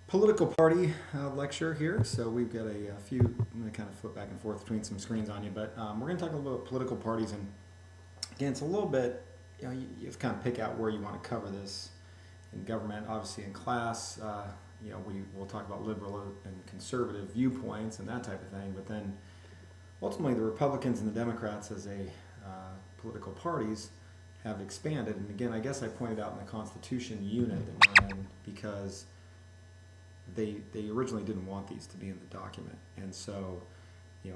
Political party lecture here. So we've got a few, I'm going to kind of flip back and forth between some screens on you, but we're going to talk a little bit about political parties. And again, it's a little bit, you have to kind of pick out where you want to cover this in government, obviously in class. We'll talk about liberal and conservative viewpoints and that type of thing, but then ultimately the Republicans and the Democrats as political parties have expanded. And again, I guess I pointed out in the Constitution unit that we're in because they originally didn't want these to be in the document. And so,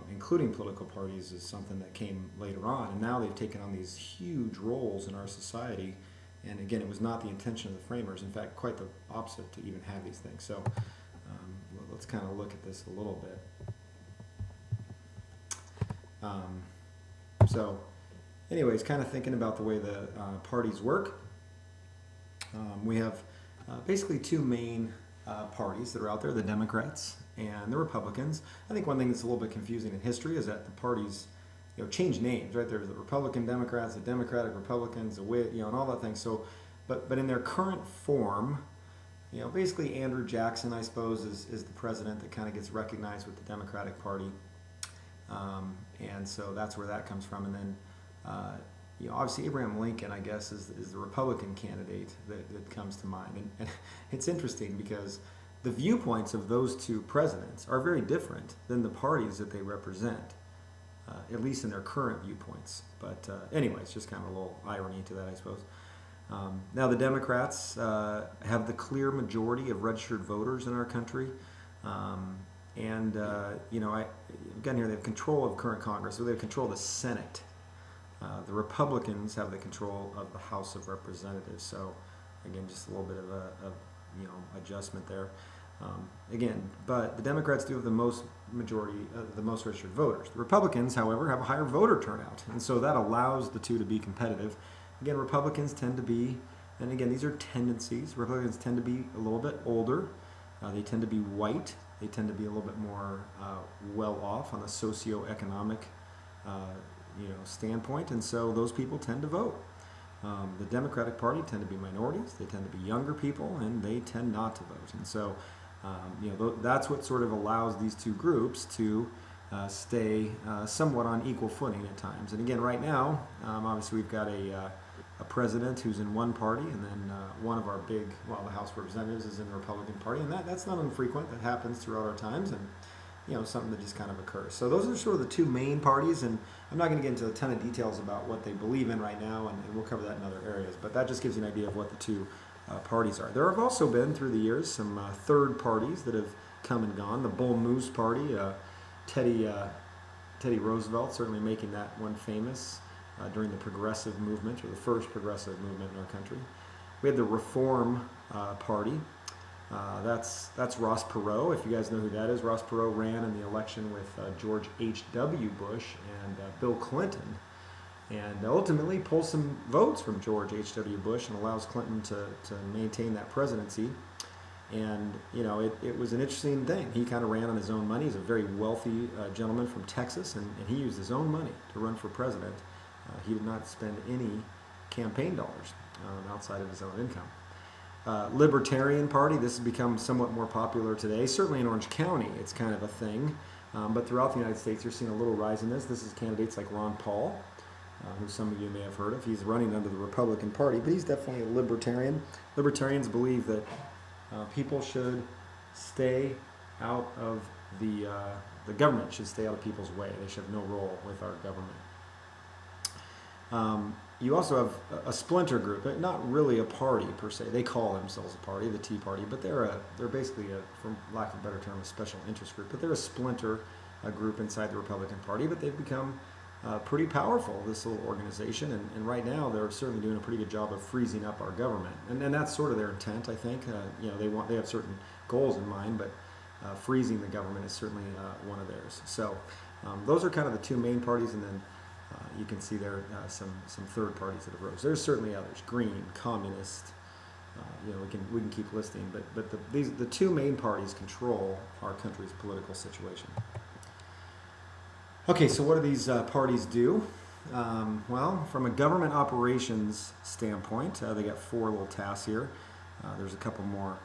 including political parties is something that came later on. And now they've taken on these huge roles in our society. And again, it was not the intention of the framers. In fact, quite the opposite to even have these things. So let's kind of look at this a little bit. Anyways, kind of thinking about the way the parties work. We have basically two main parties that are out there, the Democrats and the Republicans. I think one thing that's a little bit confusing in history is that the parties, change names, right? There's the Republican Democrats, the Democratic Republicans, the WIT, and all that thing. So, but in their current form, basically Andrew Jackson, I suppose, is the president that kind of gets recognized with the Democratic Party. And so that's where that comes from. And then, obviously Abraham Lincoln, I guess, is the Republican candidate that comes to mind. And it's interesting because the viewpoints of those two presidents are very different than the parties that they represent, at least in their current viewpoints. But anyway, it's just kind of a little irony to that, I suppose. Now the Democrats have the clear majority of registered voters in our country. Again, here they have control of current Congress, so they have control of the Senate. The Republicans have the control of the House of Representatives. So, again, just a little bit of a adjustment there. But the Democrats do have the most majority, the most registered voters. The Republicans, however, have a higher voter turnout, and so that allows the two to be competitive. Again, Republicans tend to be, and again, these are tendencies. Republicans tend to be a little bit older. They tend to be white. They tend to be a little bit more well off on the socioeconomic standpoint, and so those people tend to vote. The Democratic Party tend to be minorities, they tend to be younger people, and they tend not to vote. And so, that's what sort of allows these two groups to stay somewhat on equal footing at times. And again, right now, obviously we've got a president who's in one party, and then one of our the House of Representatives is in the Republican Party, and that's not infrequent. That happens throughout our times, and something that just kind of occurs. So those are sort of the two main parties, and I'm not going to get into a ton of details about what they believe in right now, and we'll cover that in other areas, but that just gives you an idea of what the two parties are. There have also been, through the years, some third parties that have come and gone. The Bull Moose Party, Teddy Roosevelt certainly making that one famous during the progressive movement, or the first progressive movement in our country. We had the Reform Party. That's Ross Perot, if you guys know who that is. Ross Perot ran in the election with George H.W. Bush and Bill Clinton, and ultimately pulls some votes from George H.W. Bush and allows Clinton to maintain that presidency. And, it was an interesting thing. He kind of ran on his own money. He's a very wealthy gentleman from Texas, and he used his own money to run for president. He did not spend any campaign dollars outside of his own income. Libertarian Party, this has become somewhat more popular today. Certainly in Orange County, it's kind of a thing. But throughout the United States, you're seeing a little rise in this. This is candidates like Ron Paul, who some of you may have heard of. He's running under the Republican Party, but he's definitely a libertarian. Libertarians believe that people should stay out of the government should stay out of people's way. They should have no role with our government. You also have a splinter group, but not really a party per se. They call themselves a party, the Tea Party, but they're basically, for lack of a better term, a special interest group. But they're a splinter group inside the Republican Party, but they've become pretty powerful, this little organization. And right now, they're certainly doing a pretty good job of freezing up our government. And that's sort of their intent, I think. They have certain goals in mind, but freezing the government is certainly one of theirs. So those are kind of the two main parties, and then you can see there some third parties that have rose. There's certainly others: Green, Communist. We can keep listing, but the two main parties control our country's political situation. Okay, so what do these parties do? Well, from a government operations standpoint, they got four little tasks here. There's a couple more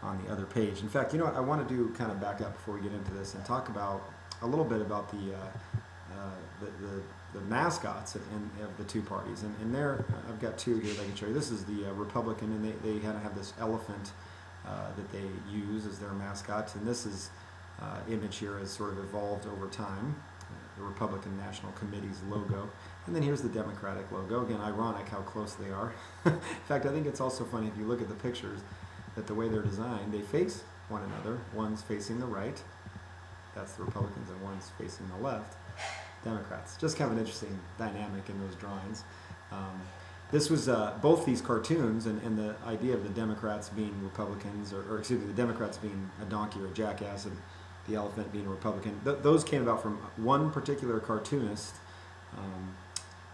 on the other page. In fact, you know what? I want to do kind of back up before we get into this and talk about a little bit about the mascots of the two parties. And there, I've got two here that I can show you. This is the Republican, and they kind of have this elephant that they use as their mascot. And this is image here has sort of evolved over time. The Republican National Committee's logo. And then here's the Democratic logo. Again, ironic how close they are. In fact, I think it's also funny if you look at the pictures that the way they're designed, they face one another. One's facing the right, that's the Republicans, and one's facing the left, Democrats. Just kind of an interesting dynamic in those drawings. This was both these cartoons and the idea of the Democrats being Republicans, or excuse me, the Democrats being a donkey or a jackass, and the elephant being a Republican. Those came about from one particular cartoonist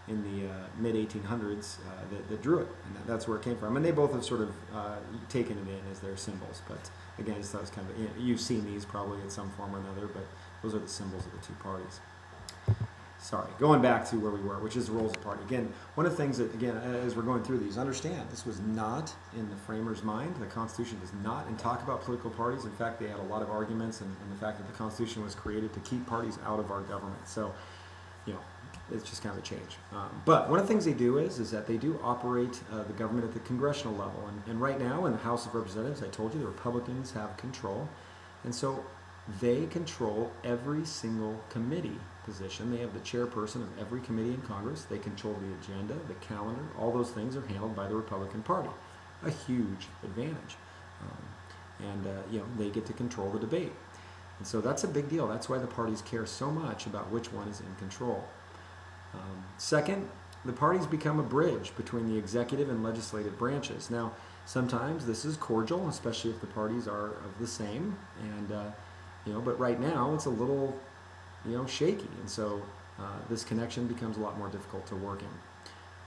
in the mid-1800s that drew it, and that's where it came from. And they both have sort of taken it in as their symbols. But again, it's kind of, you've seen these probably in some form or another, but those are the symbols of the two parties. Sorry, going back to where we were, which is the roles of the party. Again, one of the things that, again, as we're going through these, understand this was not in the framers' mind. The Constitution does not and talk about political parties. In fact, they had a lot of arguments in the fact that the Constitution was created to keep parties out of our government. So, you know, it's just kind of a change. But one of the things they do is that they do operate the government at the congressional level. And right now in the House of Representatives, I told you, the Republicans have control. And so they control every single committee position. They have the chairperson of every committee in Congress. They control the agenda, the calendar. All those things are handled by the Republican Party. A huge advantage. You know, they get to control the debate. And so that's a big deal. That's why the parties care so much about which one is in control. Second, the parties become a bridge between the executive and legislative branches. Now, sometimes this is cordial, especially if the parties are of the same, and you know, but right now it's a little, you know, shaky, and so this connection becomes a lot more difficult to work in.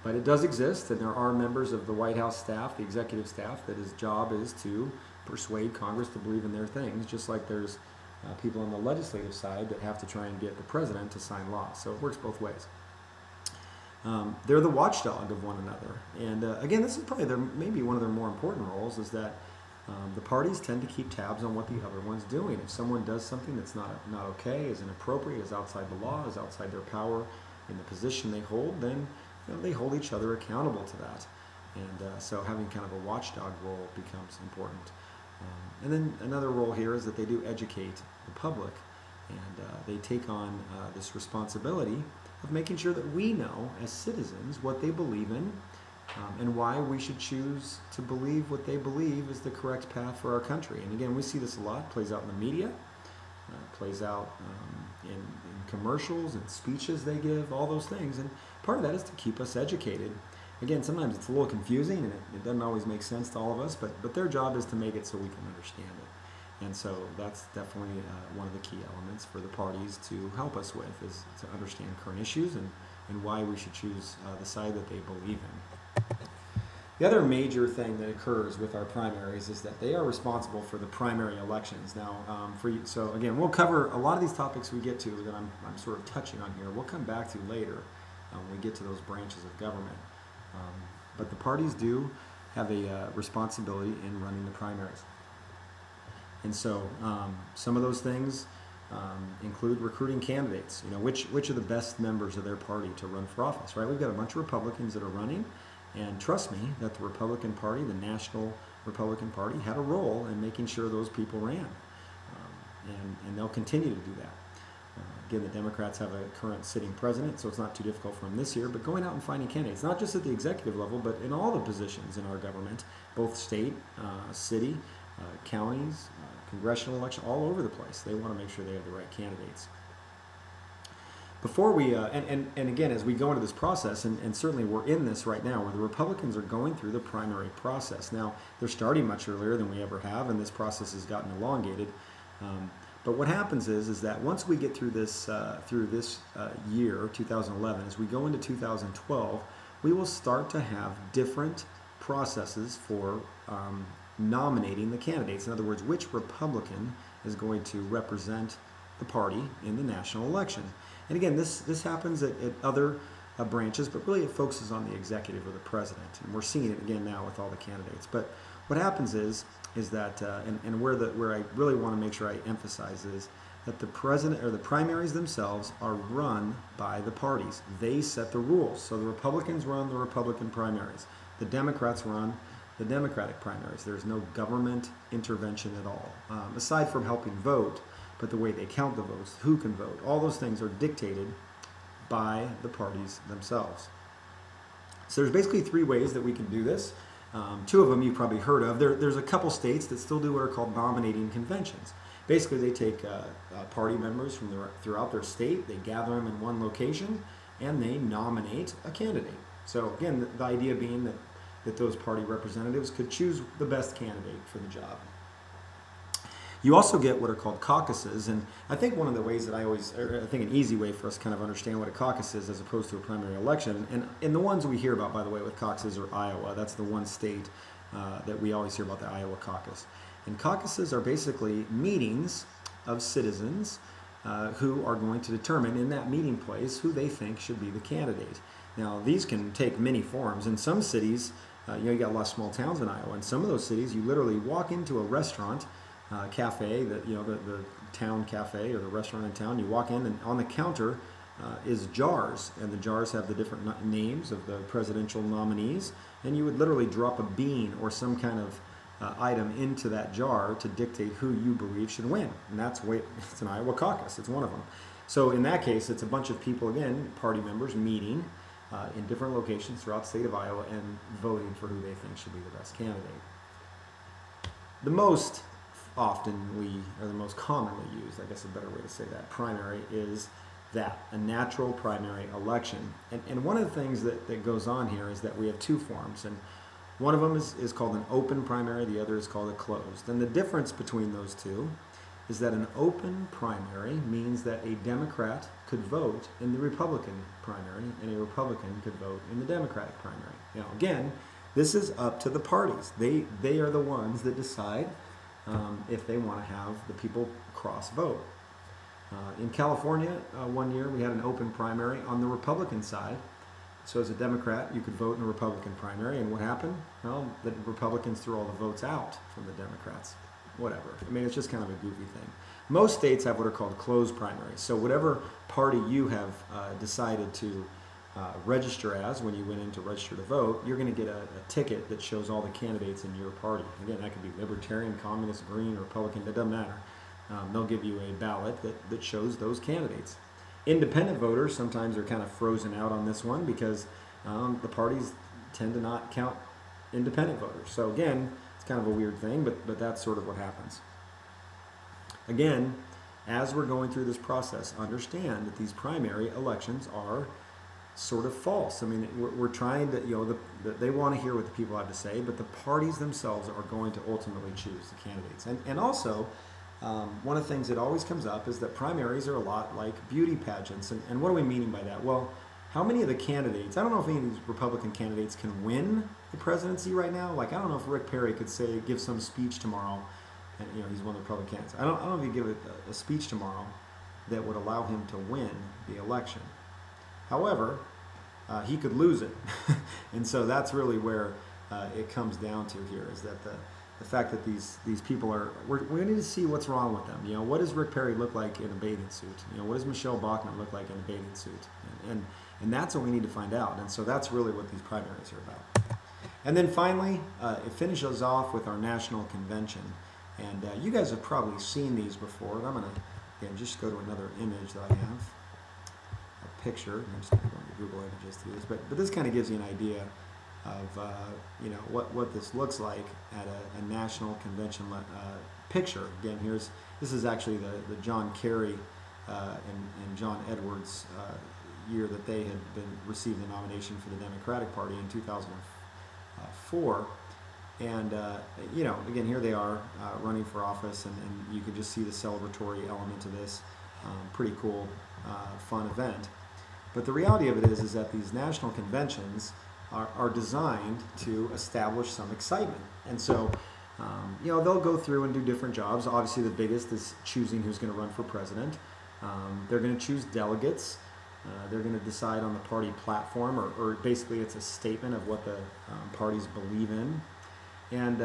But it does exist, and there are members of the White House staff, the executive staff, that his job is to persuade Congress to believe in their things, just like there's people on the legislative side that have to try and get the president to sign laws. So it works both ways. They're the watchdog of one another. And again, this is probably maybe one of their more important roles, is that the parties tend to keep tabs on what the other one's doing. If someone does something that's not okay, is inappropriate, is outside the law, is outside their power in the position they hold, then you know, they hold each other accountable to that. And so having kind of a watchdog role becomes important. And then another role here is that they do educate the public, and they take on this responsibility of making sure that we know as citizens what they believe in, and why we should choose to believe what they believe is the correct path for our country. And again, we see this a lot. It plays out in the media, plays out in commercials and speeches they give, all those things. And part of that is to keep us educated. Again, sometimes it's a little confusing, and it doesn't always make sense to all of us, but their job is to make it so we can understand it. And so that's definitely one of the key elements for the parties to help us with, is to understand current issues and why we should choose the side that they believe in. The other major thing that occurs with our primaries is that they are responsible for the primary elections. Now, so again, we'll cover a lot of these topics we get to that I'm sort of touching on here. We'll come back to later when we get to those branches of government. But the parties do have a responsibility in running the primaries. And so some of those things include recruiting candidates. You know, which are the best members of their party to run for office, right? We've got a bunch of Republicans that are running, and trust me that the Republican Party, the National Republican Party, had a role in making sure those people ran. And they'll continue to do that. Again, the Democrats have a current sitting president, so it's not too difficult for them this year, but going out and finding candidates, not just at the executive level, but in all the positions in our government, both state, city, counties, congressional election, all over the place. They want to make sure they have the right candidates. Before we, and again, as we go into this process, and certainly we're in this right now, where the Republicans are going through the primary process. Now, they're starting much earlier than we ever have, and this process has gotten elongated. But what happens is that once we get through this year, 2011, as we go into 2012, we will start to have different processes for nominating the candidates. In other words, which Republican is going to represent the party in the national election. And again, this happens at other branches, but really it focuses on the executive or the president. And we're seeing it again now with all the candidates. But what happens is is that, and where I really want to make sure I emphasize is that the president or the primaries themselves are run by the parties. They set the rules. So the Republicans run the Republican primaries. The Democrats run the Democratic primaries. There's no government intervention at all, aside from helping vote. But the way they count the votes, who can vote, all those things are dictated by the parties themselves. So there's basically three ways that we can do this. Two of them you've probably heard of. There's a couple states that still do what are called nominating conventions. Basically, they take party members from throughout their state, they gather them in one location, and they nominate a candidate. So again, the idea being that those party representatives could choose the best candidate for the job. You also get what are called caucuses, and I think one of the ways that I think an easy way for us to kind of understand what a caucus is as opposed to a primary election, and the ones we hear about, by the way, with caucuses are Iowa. That's the one state that we always hear about, the Iowa caucus. And caucuses are basically meetings of citizens who are going to determine in that meeting place who they think should be the candidate. Now, these can take many forms. In some cities, you got a lot of small towns in Iowa. In some of those cities, you literally walk into a restaurant, cafe, the town cafe or the restaurant in town. You walk in, and on the counter is jars, and the jars have the different names of the presidential nominees. And you would literally drop a bean or some kind of item into that jar to dictate who you believe should win. And it's an Iowa caucus. It's one of them. So in that case, it's a bunch of people, again, party members meeting in different locations throughout the state of Iowa and voting for who they think should be the best candidate. The most commonly used, I guess a better way to say that, primary is a natural primary election. And one of the things that goes on here is that we have two forms. And one of them is called an open primary, the other is called a closed. And the difference between those two is that an open primary means that a Democrat could vote in the Republican primary and a Republican could vote in the Democratic primary. Now, again, this is up to the parties. They are the ones that decide if they want to have the people cross vote. In California, one year we had an open primary on the Republican side. So as a Democrat, you could vote in a Republican primary, and what happened? Well, the Republicans threw all the votes out from the Democrats. Whatever. I mean, it's just kind of a goofy thing. Most states have what are called closed primaries. So whatever party you have decided to register as when you went in to register to vote, you're going to get a ticket that shows all the candidates in your party. Again, that could be Libertarian, Communist, Green, Republican, it doesn't matter. They'll give you a ballot that shows those candidates. Independent voters sometimes are kind of frozen out on this one because the parties tend to not count independent voters. So again, it's kind of a weird thing, but that's sort of what happens. Again, as we're going through this process, understand that these primary elections are sort of false. I mean, we're trying to, they want to hear what the people have to say, but the parties themselves are going to ultimately choose the candidates. And also, one of the things that always comes up is that primaries are a lot like beauty pageants. And what are we meaning by that? Well, how many of the candidates, I don't know if any of these Republican candidates can win the presidency right now. Like, I don't know if Rick Perry could give some speech tomorrow, and he's one of the Republican candidates. I don't know if he could give a speech tomorrow that would allow him to win the election. However, he could lose it. And so that's really where it comes down to here, is that the fact that these people we need to see what's wrong with them. What does Rick Perry look like in a bathing suit? What does Michelle Bachmann look like in a bathing suit? And that's what we need to find out. And so that's really what these primaries are about. And then finally, it finishes off with our national convention. And you guys have probably seen these before. And I'm going to, again, just go to another image that I have, a picture. I'm just going to go into Google Images to this. But this kind of gives you an idea of what this looks like at a national convention picture. Again, this is actually the John Kerry and John Edwards year that they had received the nomination for the Democratic Party in 2004. And again, here they are running for office, and you can just see the celebratory element of this. Pretty cool, fun event. But the reality of it is that these national conventions are designed to establish some excitement. And so, they'll go through and do different jobs. Obviously, the biggest is choosing who's going to run for president. They're going to choose delegates. They're going to decide on the party platform, or basically it's a statement of what the parties believe in. And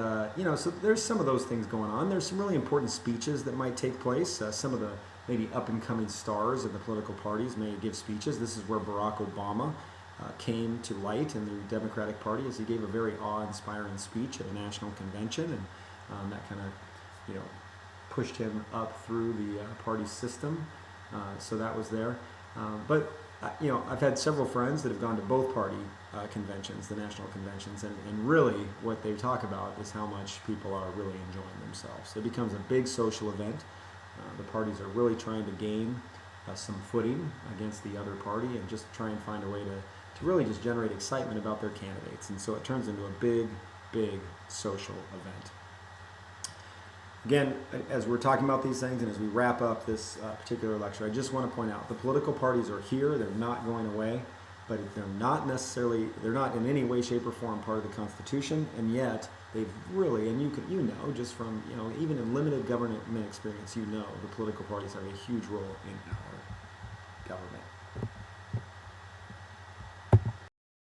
so there's some of those things going on. There's some really important speeches that might take place. Some of the maybe up and coming stars of the political parties may give speeches. This is where Barack Obama came to light in the Democratic Party, as he gave a very awe-inspiring speech at a national convention, and that kind of pushed him up through the party system. So that was there. But I've had several friends that have gone to both party conventions, the national conventions, and really what they talk about is how much people are really enjoying themselves. It becomes a big social event. The parties are really trying to gain some footing against the other party and just try and find a way to really just generate excitement about their candidates. And so it turns into a big, big social event. Again, as we're talking about these things and as we wrap up this particular lecture, I just want to point out the political parties are here. They're not going away, but they're not in any way, shape, or form part of the Constitution, and yet they've really, and just from, even in limited government experience, the political parties have a huge role in our